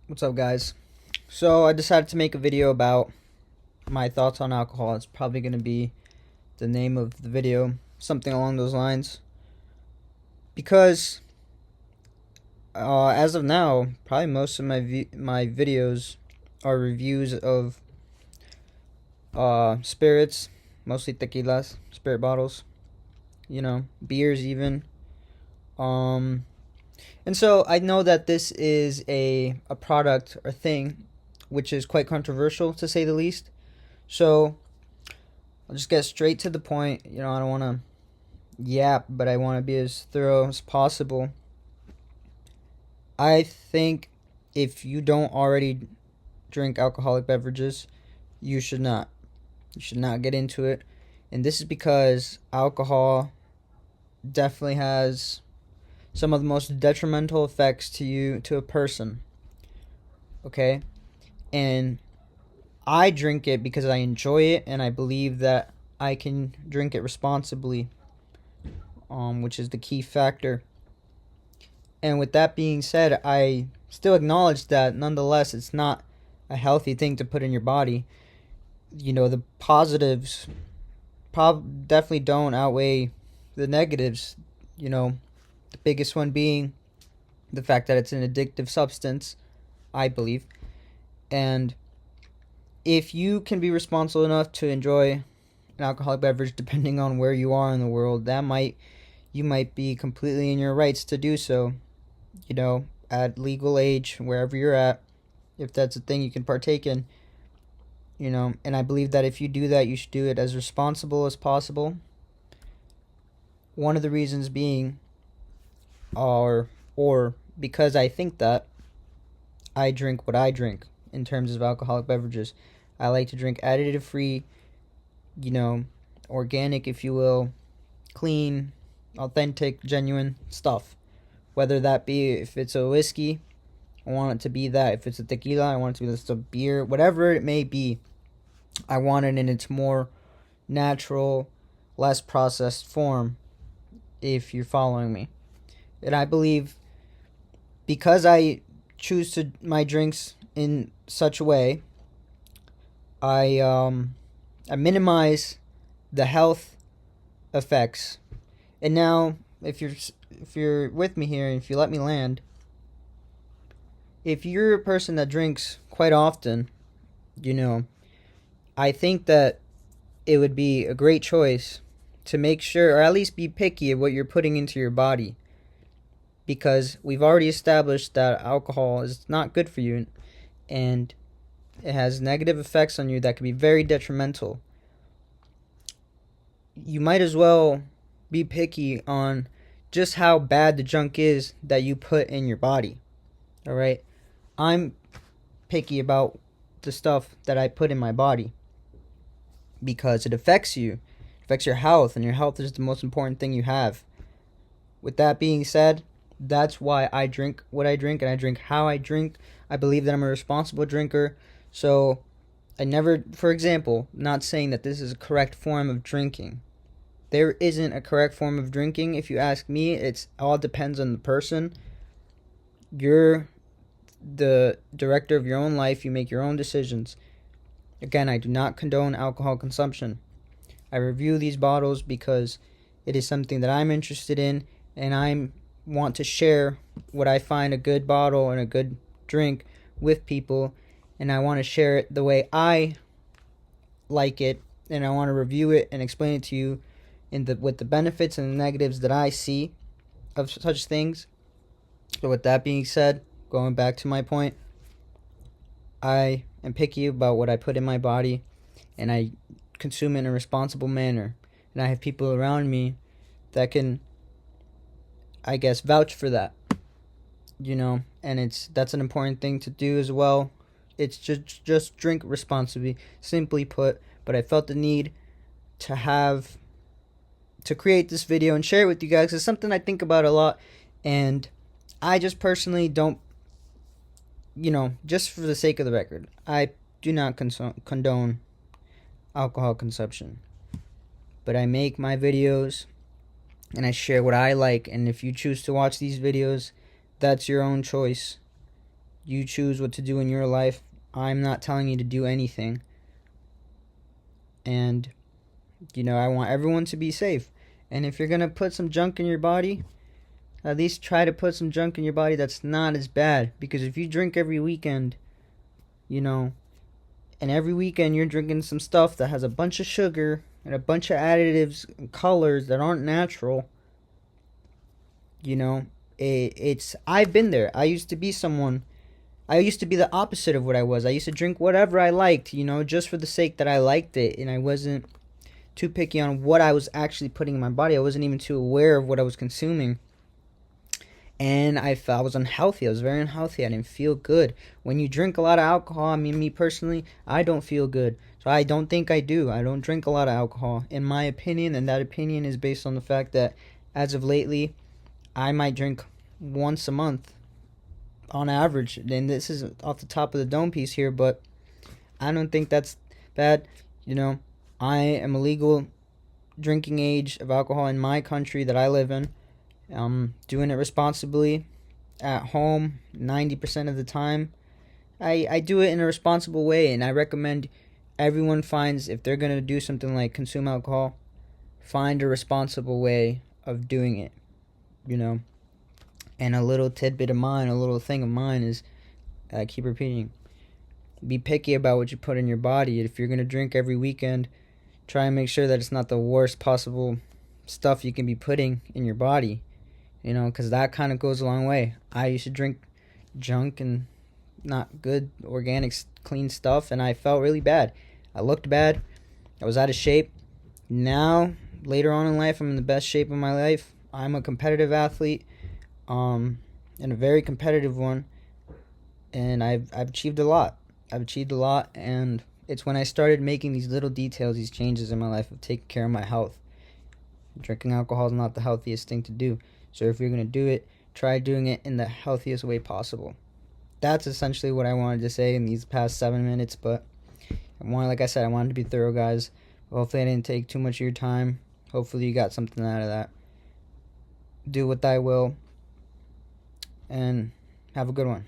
What's up, guys? So I decided to make a video about my thoughts on alcohol. It's probably going to be the name of the video, something along those lines. Because as of now, probably most of my videos are reviews of spirits, mostly tequilas, spirit bottles, beers even. Um, and so I know that this is a product or thing which is quite controversial to say the least. So I'll just get straight to the point. I don't want to yap, but I want to be as thorough as possible. I think if you don't already drink alcoholic beverages, you should not. You should not get into it. And this is because alcohol definitely has some of the most detrimental effects to a person. Okay? And I drink it because I enjoy it and I believe that I can drink it responsibly, which is the key factor. And with that being said, I still acknowledge that nonetheless it's not a healthy thing to put in your body. The positives definitely don't outweigh the negatives. The biggest one being the fact that it's an addictive substance, I believe. And if you can be responsible enough to enjoy an alcoholic beverage, depending on where you are in the world, you might be completely in your rights to do so. At legal age, wherever you're at, if that's a thing you can partake in. And I believe that if you do that, you should do it as responsible as possible. One of the reasons being, or because I think that I drink what I drink in terms of alcoholic beverages. I like to drink additive free, organic, if you will, clean, authentic, genuine stuff. Whether that be if it's a whiskey, I want it to be that. If it's a tequila, I want it to be just a beer. Whatever it may be, I want it in its more natural, less processed form, if you're following me. And I believe because I choose my drinks in such a way, I minimize the health effects. And now, if you're with me here, and if you let me land, if you're a person that drinks quite often, I think that it would be a great choice to make sure, or at least be picky of what you're putting into your body, because we've already established that alcohol is not good for you, and it has negative effects on you that can be very detrimental. You might as well be picky on just how bad the junk is that you put in your body. All right? I'm picky about the stuff that I put in my body because it affects you. It affects your health, and your health is the most important thing you have. With that being said, that's why I drink what I drink and I drink how I drink. I believe that I'm a responsible drinker. So I never, for example, not saying that this is a correct form of drinking. There isn't a correct form of drinking. If you ask me, it all depends on the person. You're the director of your own life. You make your own decisions. Again, I do not condone alcohol consumption. I review these bottles because it is something that I'm interested in, and I want to share what I find a good bottle and a good drink with people, and I want to share it the way I like it, and I want to review it and explain it to you with the benefits and the negatives that I see of such things. So with that being said, going back to my point, I am picky about what I put in my body, and I consume it in a responsible manner. And I have people around me that can, I guess, vouch for that. And that's an important thing to do as well. It's just drink responsibly, simply put. But I felt the need to create this video and share it with you guys. It's something I think about a lot, and I just personally don't, just for the sake of the record, I do not condone alcohol consumption. But I make my videos and I share what I like, and if you choose to watch these videos, that's your own choice. You choose what to do in your life. I'm not telling you to do anything. And, I want everyone to be safe. And if you're going to put some junk in your body, at least try to put some junk in your body that's not as bad. Because if you drink every weekend, and every weekend you're drinking some stuff that has a bunch of sugar and a bunch of additives and colors that aren't natural, it's I've been there. I used to be the opposite of what I was. I used to drink whatever I liked, just for the sake that I liked it, and I wasn't too picky on what I was actually putting in my body. I wasn't even too aware of what I was consuming. And I felt I was unhealthy. I was very unhealthy. I didn't feel good. When you drink a lot of alcohol, me personally, I don't feel good. So I don't think I do. I don't drink a lot of alcohol, in my opinion, and that opinion is based on the fact that as of lately, I might drink once a month on average. And this is off the top of the dome piece here, but I don't think that's bad. I am a legal drinking age of alcohol in my country that I live in. Doing it responsibly at home 90% of the time. I do it in a responsible way, and I recommend everyone finds, if they're going to do something like consume alcohol, find a responsible way of doing it, And a little tidbit of mine, a little thing of mine is, I keep repeating, be picky about what you put in your body. If you're going to drink every weekend, try and make sure that it's not the worst possible stuff you can be putting in your body, because that kind of goes a long way. I used to drink junk and not good, organic, clean stuff, and I felt really bad. I looked bad. I was out of shape. Now, later on in life, I'm in the best shape of my life. I'm a competitive athlete, and a very competitive one, and I've achieved a lot. And it's when I started making these little details, these changes in my life of taking care of my health. Drinking alcohol is not the healthiest thing to do. So if you're going to do it, try doing it in the healthiest way possible. That's essentially what I wanted to say in these past 7 minutes, but like I said, I wanted to be thorough, guys. Hopefully I didn't take too much of your time. Hopefully you got something out of that. Do what thy will, and have a good one.